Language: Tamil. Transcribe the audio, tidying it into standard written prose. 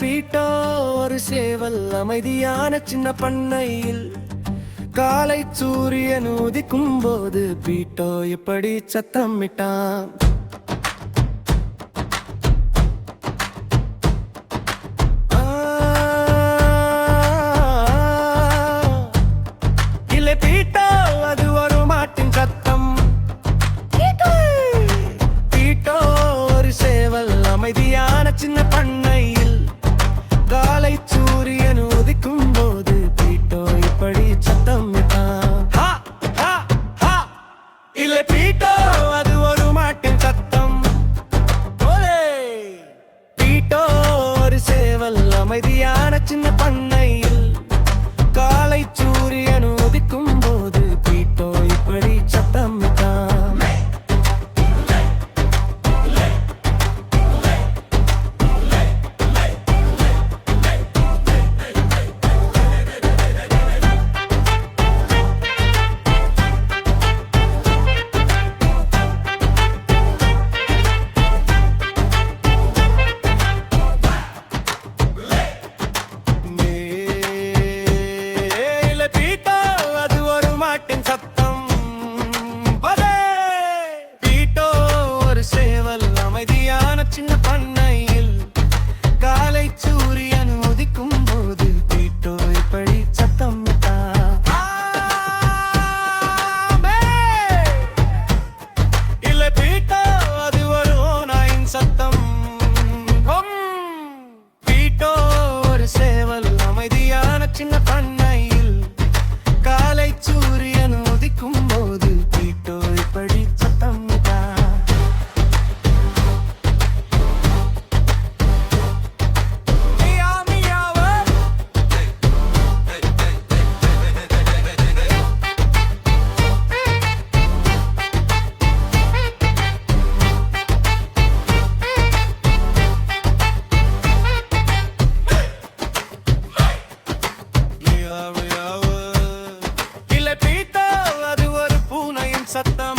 பீட்டோ ஒரு சேவல் அமைதியான சின்ன பண்ணையில் காலை சூரியன் உதிக்கும் போது பீட்டோ எப்படி சத்தமிட்டான். பீட்டோ அது ஒரு மாட்டின் சத்தம். பீட்டோ ஒரு சேவல் அமைதியான சின்ன பண்ணையில் காலை சூரியன் உதிக்கும் போது பீட்டோ இப்படி சத்தமிட்டான். இல்லை பீட்டோ அது ஒரு மாட்டின் சத்தம். பீட்டோ ஒரு சேவல் அமைதியான சின்ன பண்ணையில் காலை சூரியன் உதிக்கும் போது பீட்டோ இப்படி சத்தமிட்டான். சத்தம் பீட்டோ ஒரு சேவல் அமைதியான சின்ன பண்ணையில் காலை சூரியன் உதிக்கும் போது பீட்டோ இப்படி சத்தமிட்டான். இல்ல பீட்டோ அது ஒரு நாயின் சத்தம். பீட்டோ ஒரு சேவல் அமைதியான சின்ன பண்ணையில் காலை சூரியன் உதிக்கும் போது பீட்டோ இப்படி சத்தமிட்டான். பீட்டோ அது ஒரு பூனையின் சத்தம்.